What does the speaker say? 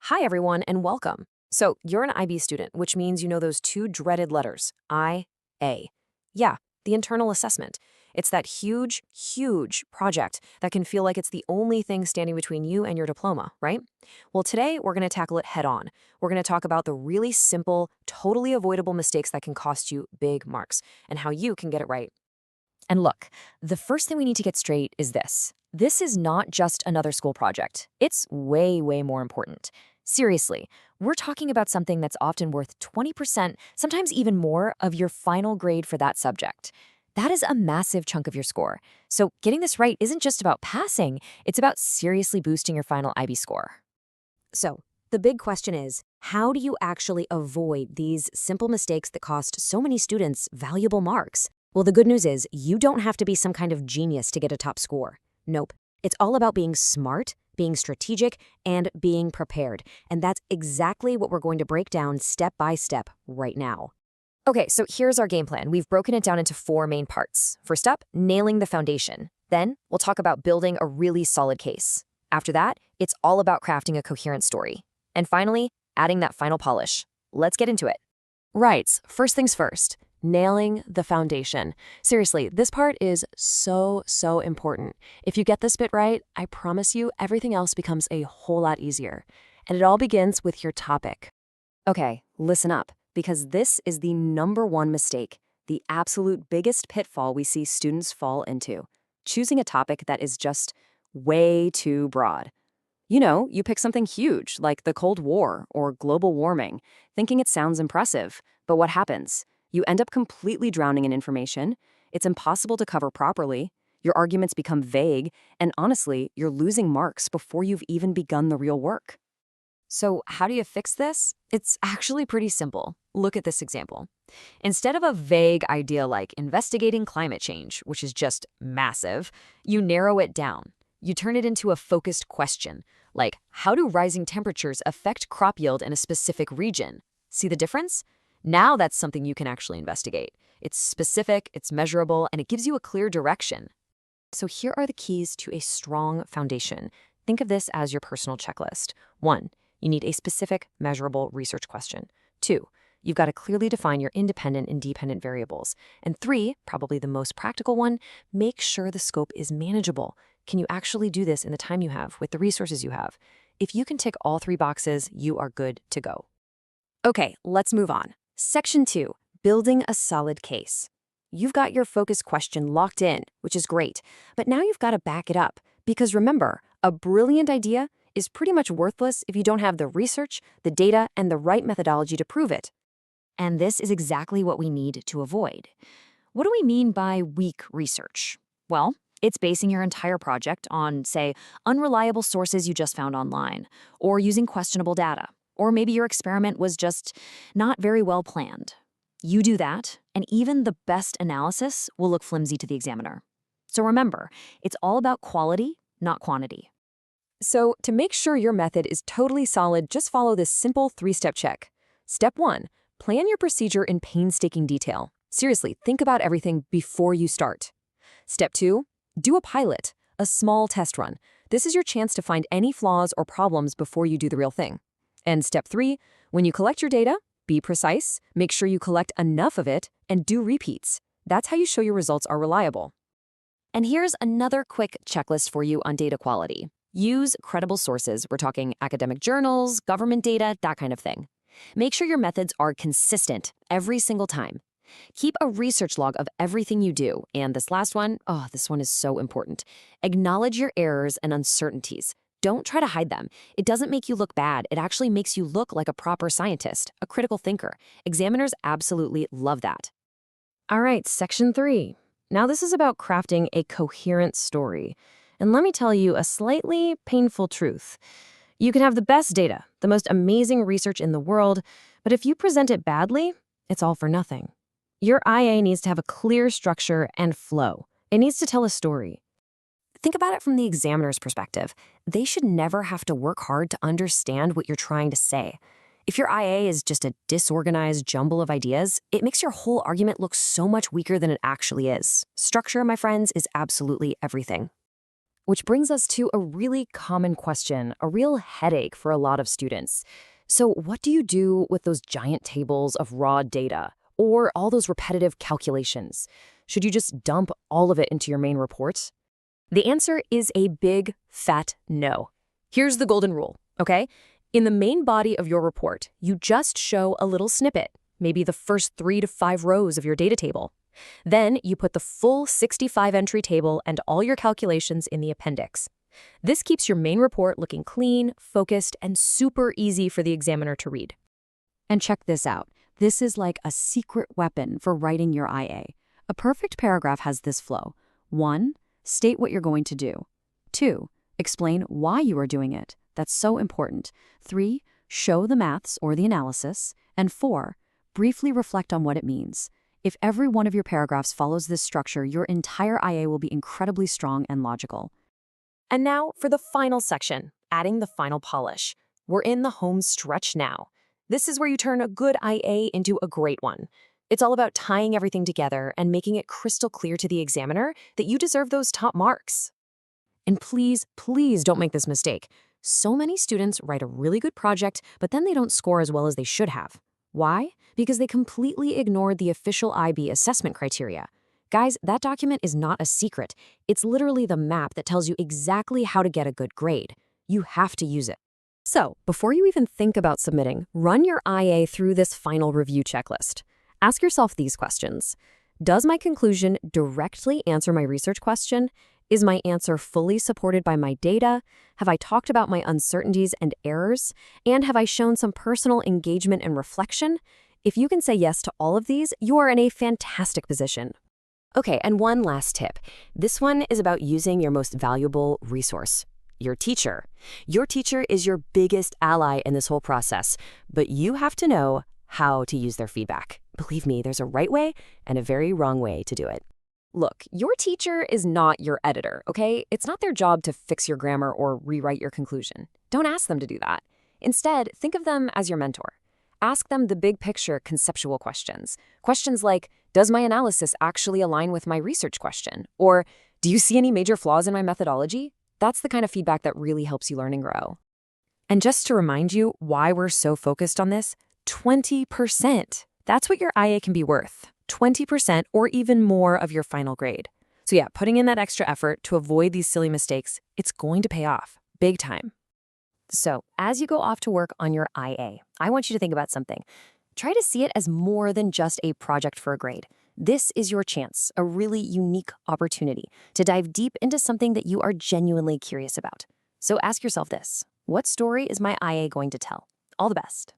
Hi, everyone, and welcome. So, you're an IB student, which means you know those two dreaded letters, I, A. Yeah, the internal assessment. It's that huge, huge project that can feel like it's the only thing standing between you and your diploma, right? Well, today we're going to tackle it head on. We're going to talk about the really simple, totally avoidable mistakes that can cost you big marks and how you can get it right. And look, the first thing we need to get straight is this. This is not just another school project. It's way, way more important. Seriously, we're talking about something that's often worth 20%, sometimes even more, of your final grade for that subject. That is a massive chunk of your score. So getting this right isn't just about passing, it's about seriously boosting your final IB score. So, the big question is, how do you actually avoid these simple mistakes that cost so many students valuable marks? Well, the good news is you don't have to be some kind of genius to get a top score. Nope. It's all about being smart, being strategic, and being prepared. And that's exactly what we're going to break down step by step right now. Okay, so here's our game plan. We've broken it down into four main parts. First up, nailing the foundation. Then we'll talk about building a really solid case. After that, it's all about crafting a coherent story. And finally, adding that final polish. Let's get into it. Right, first things first, nailing the foundation. Seriously, this part is so important. If you get this bit right, I promise you everything else becomes a whole lot easier. And it all begins with your topic. Okay, listen up, because this is the number one mistake, the absolute biggest pitfall we see students fall into. Choosing a topic that is just way too broad. You pick something huge, like the Cold War or global warming, thinking it sounds impressive. But what happens? You end up completely drowning in information. It's impossible to cover properly. Your arguments become vague. And honestly, you're losing marks before you've even begun the real work. So how do you fix this? It's actually pretty simple. Look at this example. Instead of a vague idea like investigating climate change, which is just massive, you narrow it down. You turn it into a focused question, like how do rising temperatures affect crop yield in a specific region? See the difference? Now that's something you can actually investigate. It's specific, it's measurable, and it gives you a clear direction. So here are the keys to a strong foundation. Think of this as your personal checklist. 1, you need a specific, measurable research question. 2, you've got to clearly define your independent and dependent variables. And 3, probably the most practical one, make sure the scope is manageable. Can you actually do this in the time you have, with the resources you have? If you can tick all 3 boxes, you are good to go. Okay, let's move on. Section 2, building a solid case. You've got your focus question locked in, which is great, but now you've got to back it up. Because remember, a brilliant idea is pretty much worthless if you don't have the research, the data, and the right methodology to prove it. And this is exactly what we need to avoid. What do we mean by weak research? Well, it's basing your entire project on, say, unreliable sources you just found online, or using questionable data, or maybe your experiment was just not very well planned. You do that, and even the best analysis will look flimsy to the examiner. So remember, it's all about quality, not quantity. So to make sure your method is totally solid, just follow this simple 3-step check. Step 1, plan your procedure in painstaking detail. Seriously, think about everything before you start. Step 2, do a pilot, a small test run. This is your chance to find any flaws or problems before you do the real thing. And step 3, when you collect your data, be precise, make sure you collect enough of it, and do repeats. That's how you show your results are reliable. And here's another quick checklist for you on data quality. Use credible sources. We're talking academic journals, government data, that kind of thing. Make sure your methods are consistent every single time. Keep a research log of everything you do. And this last one, this one is so important. Acknowledge your errors and uncertainties. Don't try to hide them. It doesn't make you look bad. It actually makes you look like a proper scientist, a critical thinker. Examiners absolutely love that. All right, section 3. Now this is about crafting a coherent story. And let me tell you a slightly painful truth. You can have the best data, the most amazing research in the world, but if you present it badly, it's all for nothing. Your IA needs to have a clear structure and flow. It needs to tell a story. Think about it from the examiner's perspective. They should never have to work hard to understand what you're trying to say. If your IA is just a disorganized jumble of ideas, it makes your whole argument look so much weaker than it actually is. Structure, my friends, is absolutely everything. Which brings us to a really common question, a real headache for a lot of students. So what do you do with those giant tables of raw data or all those repetitive calculations? Should you just dump all of it into your main report? The answer is a big, fat no. Here's the golden rule, okay? In the main body of your report, you just show a little snippet, maybe the first 3 to 5 rows of your data table. Then you put the full 65-entry table and all your calculations in the appendix. This keeps your main report looking clean, focused, and super easy for the examiner to read. And check this out. This is like a secret weapon for writing your IA. A perfect paragraph has this flow. 1. State what you're going to do. 2. Explain why you are doing it. That's so important. 3. Show the maths or the analysis. And 4. Briefly reflect on what it means. If every one of your paragraphs follows this structure, your entire IA will be incredibly strong and logical. And now for the final section, adding the final polish. We're in the home stretch now. This is where you turn a good IA into a great one. It's all about tying everything together and making it crystal clear to the examiner that you deserve those top marks. And please, please don't make this mistake. So many students write a really good project, but then they don't score as well as they should have. Why? Because they completely ignored the official IB assessment criteria. Guys, that document is not a secret. It's literally the map that tells you exactly how to get a good grade. You have to use it. So, before you even think about submitting, run your IA through this final review checklist. Ask yourself these questions. Does my conclusion directly answer my research question? Is my answer fully supported by my data? Have I talked about my uncertainties and errors? And have I shown some personal engagement and reflection? If you can say yes to all of these, you are in a fantastic position. Okay, and one last tip. This one is about using your most valuable resource, your teacher. Your teacher is your biggest ally in this whole process, but you have to know how to use their feedback. Believe me, there's a right way and a very wrong way to do it. Look, your teacher is not your editor, okay? It's not their job to fix your grammar or rewrite your conclusion. Don't ask them to do that. Instead, think of them as your mentor. Ask them the big picture conceptual questions. Questions like, does my analysis actually align with my research question? Or, do you see any major flaws in my methodology? That's the kind of feedback that really helps you learn and grow. And just to remind you why we're so focused on this, 20%. That's what your IA can be worth. 20% or even more of your final grade. So yeah, putting in that extra effort to avoid these silly mistakes, it's going to pay off, big time. So as you go off to work on your IA, I want you to think about something. Try to see it as more than just a project for a grade. This is your chance, a really unique opportunity to dive deep into something that you are genuinely curious about. So ask yourself this: what story is my IA going to tell? All the best.